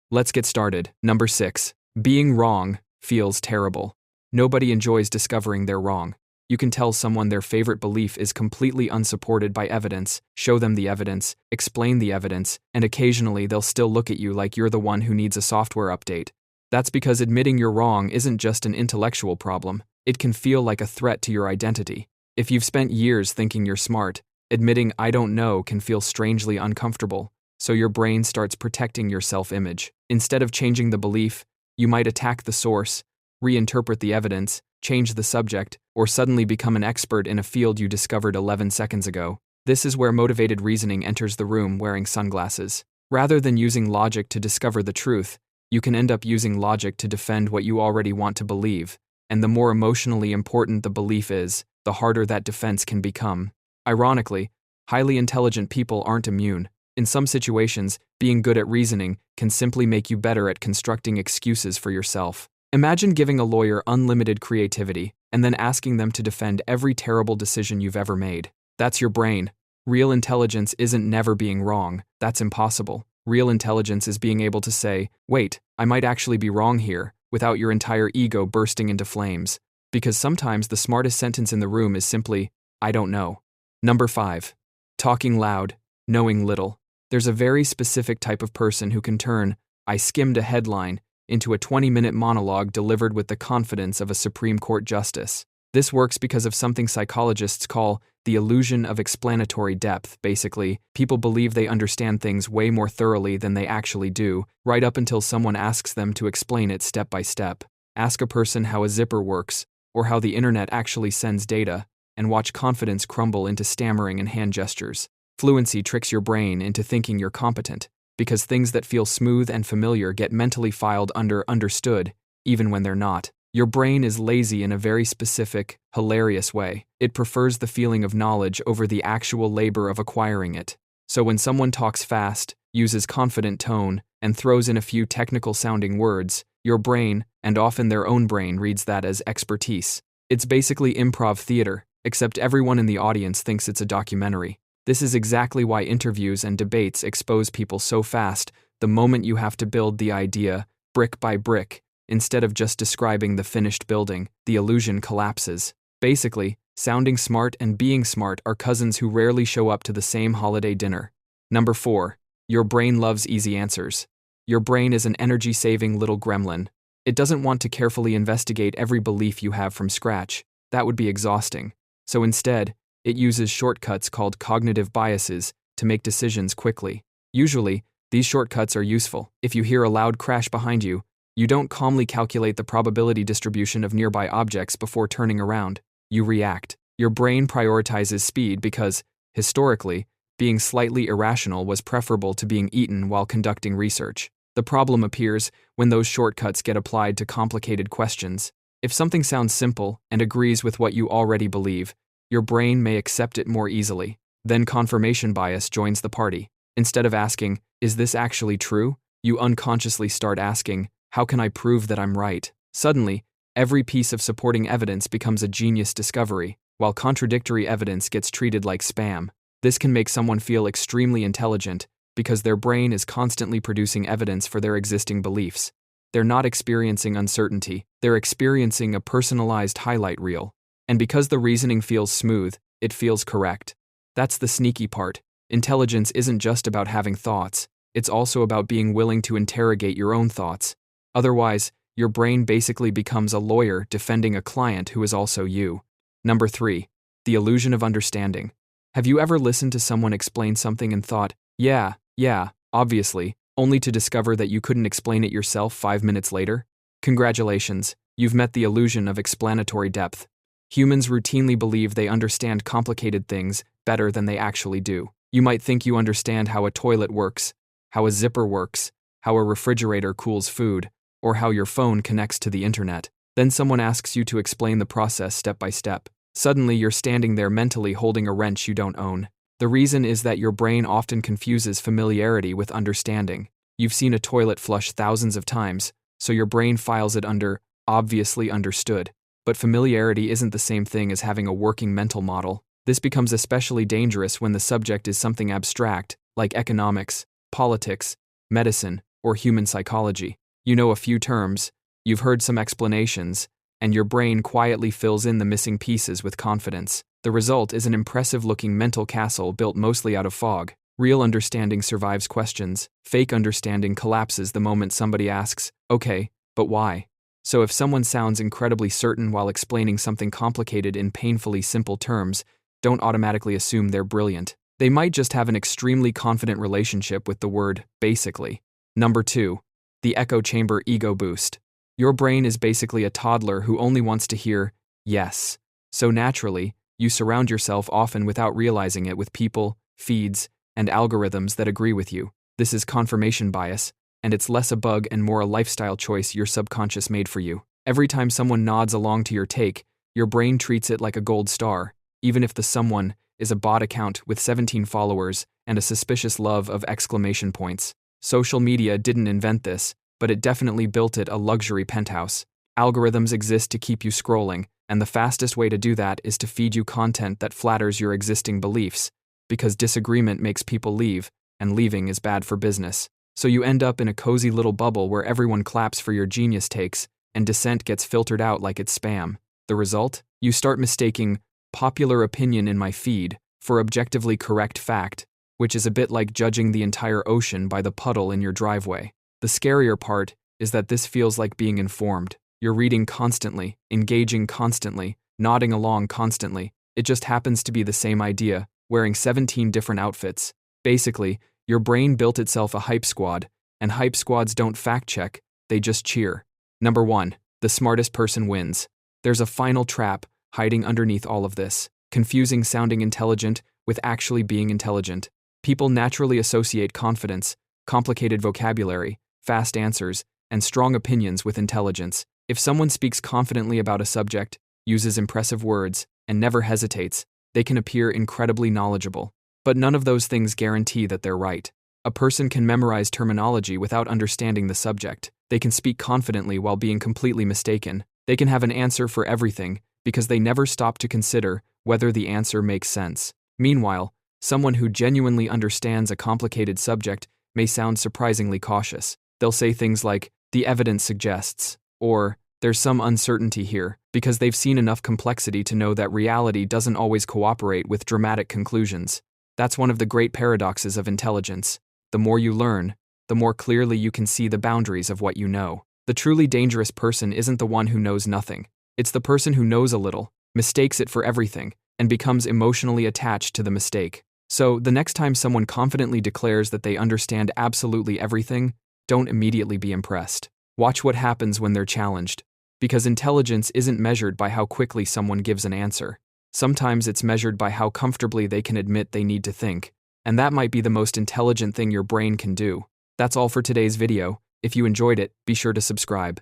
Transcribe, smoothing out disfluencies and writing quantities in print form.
Let's get started. Number 6. Being wrong feels terrible. Nobody enjoys discovering they're wrong. You can tell someone their favorite belief is completely unsupported by evidence, show them the evidence, explain the evidence, and occasionally they'll still look at you like you're the one who needs a software update. That's because admitting you're wrong isn't just an intellectual problem. It can feel like a threat to your identity. If you've spent years thinking you're smart, admitting "I don't know" can feel strangely uncomfortable, so your brain starts protecting your self-image. Instead of changing the belief, you might attack the source, reinterpret the evidence, change the subject, or suddenly become an expert in a field you discovered 11 seconds ago. This is where motivated reasoning enters the room wearing sunglasses. Rather than using logic to discover the truth, you can end up using logic to defend what you already want to believe, and the more emotionally important the belief is, the harder that defense can become. Ironically, highly intelligent people aren't immune. In some situations, being good at reasoning can simply make you better at constructing excuses for yourself. Imagine giving a lawyer unlimited creativity and then asking them to defend every terrible decision you've ever made. That's your brain. Real intelligence isn't never being wrong. That's impossible. Real intelligence is being able to say, "Wait, I might actually be wrong here," without your entire ego bursting into flames. Because sometimes the smartest sentence in the room is simply, "I don't know." Number 5. Talking loud, knowing little. There's a very specific type of person who can turn "I skimmed a headline" into a 20-minute monologue delivered with the confidence of a Supreme Court justice. This works because of something psychologists call the illusion of explanatory depth. Basically, people believe they understand things way more thoroughly than they actually do, right up until someone asks them to explain it step by step. Ask a person how a zipper works, or how the internet actually sends data, and watch confidence crumble into stammering and hand gestures. Fluency tricks your brain into thinking you're competent, because things that feel smooth and familiar get mentally filed under understood, even when they're not. Your brain is lazy in a very specific, hilarious way. It prefers the feeling of knowledge over the actual labor of acquiring it. So when someone talks fast, uses confident tone, and throws in a few technical-sounding words, your brain, and often their own brain, reads that as expertise. It's basically improv theater, except everyone in the audience thinks it's a documentary. This is exactly why interviews and debates expose people so fast the moment you have to build the idea, brick by brick. Instead of just describing the finished building, the illusion collapses. Basically, sounding smart and being smart are cousins who rarely show up to the same holiday dinner. Number 4. Your brain loves easy answers. Your brain is an energy-saving little gremlin. It doesn't want to carefully investigate every belief you have from scratch. That would be exhausting. So instead, it uses shortcuts called cognitive biases to make decisions quickly. Usually, these shortcuts are useful. If you hear a loud crash behind you, you don't calmly calculate the probability distribution of nearby objects before turning around. You react. Your brain prioritizes speed because, historically, being slightly irrational was preferable to being eaten while conducting research. The problem appears when those shortcuts get applied to complicated questions. If something sounds simple and agrees with what you already believe, your brain may accept it more easily. Then confirmation bias joins the party. Instead of asking, "Is this actually true?" you unconsciously start asking, "How can I prove that I'm right?" Suddenly, every piece of supporting evidence becomes a genius discovery, while contradictory evidence gets treated like spam. This can make someone feel extremely intelligent because their brain is constantly producing evidence for their existing beliefs. They're not experiencing uncertainty, they're experiencing a personalized highlight reel. And because the reasoning feels smooth, it feels correct. That's the sneaky part. Intelligence isn't just about having thoughts, it's also about being willing to interrogate your own thoughts. Otherwise, your brain basically becomes a lawyer defending a client who is also you. Number 3. The illusion of understanding. Have you ever listened to someone explain something and thought, yeah, obviously, only to discover that you couldn't explain it yourself 5 minutes later? Congratulations, you've met the illusion of explanatory depth. Humans routinely believe they understand complicated things better than they actually do. You might think you understand how a toilet works, how a zipper works, how a refrigerator cools food, or how your phone connects to the internet. Then someone asks you to explain the process step by step. Suddenly you're standing there mentally holding a wrench you don't own. The reason is that your brain often confuses familiarity with understanding. You've seen a toilet flush thousands of times, so your brain files it under obviously understood. But familiarity isn't the same thing as having a working mental model. This becomes especially dangerous when the subject is something abstract, like economics, politics, medicine, or human psychology. You know a few terms, you've heard some explanations, and your brain quietly fills in the missing pieces with confidence. The result is an impressive-looking mental castle built mostly out of fog. Real understanding survives questions. Fake understanding collapses the moment somebody asks, "Okay, but why?" So if someone sounds incredibly certain while explaining something complicated in painfully simple terms, don't automatically assume they're brilliant. They might just have an extremely confident relationship with the word basically. Number 2. The echo chamber ego boost. Your brain is basically a toddler who only wants to hear yes. So naturally, you surround yourself often without realizing it with people, feeds, and algorithms that agree with you. This is confirmation bias, and it's less a bug and more a lifestyle choice your subconscious made for you. Every time someone nods along to your take, your brain treats it like a gold star, even if the someone is a bot account with 17 followers and a suspicious love of exclamation points. Social media didn't invent this, but it definitely built it a luxury penthouse. Algorithms exist to keep you scrolling, and the fastest way to do that is to feed you content that flatters your existing beliefs, because disagreement makes people leave, and leaving is bad for business. So you end up in a cozy little bubble where everyone claps for your genius takes, and dissent gets filtered out like it's spam. The result? You start mistaking popular opinion in my feed for objectively correct fact, which is a bit like judging the entire ocean by the puddle in your driveway. The scarier part is that this feels like being informed. You're reading constantly, engaging constantly, nodding along constantly. It just happens to be the same idea, wearing 17 different outfits. Basically, your brain built itself a hype squad, and hype squads don't fact-check, they just cheer. Number 1. The smartest person wins. There's a final trap hiding underneath all of this, confusing sounding intelligent with actually being intelligent. People naturally associate confidence, complicated vocabulary, fast answers, and strong opinions with intelligence. If someone speaks confidently about a subject, uses impressive words, and never hesitates, they can appear incredibly knowledgeable. But none of those things guarantee that they're right. A person can memorize terminology without understanding the subject. They can speak confidently while being completely mistaken. They can have an answer for everything because they never stop to consider whether the answer makes sense. Meanwhile, someone who genuinely understands a complicated subject may sound surprisingly cautious. They'll say things like, "The evidence suggests," or "There's some uncertainty here," because they've seen enough complexity to know that reality doesn't always cooperate with dramatic conclusions. That's one of the great paradoxes of intelligence. The more you learn, the more clearly you can see the boundaries of what you know. The truly dangerous person isn't the one who knows nothing. It's the person who knows a little, mistakes it for everything, and becomes emotionally attached to the mistake. So, the next time someone confidently declares that they understand absolutely everything, don't immediately be impressed. Watch what happens when they're challenged. Because intelligence isn't measured by how quickly someone gives an answer. Sometimes it's measured by how comfortably they can admit they need to think, and that might be the most intelligent thing your brain can do. That's all for today's video. If you enjoyed it, be sure to subscribe.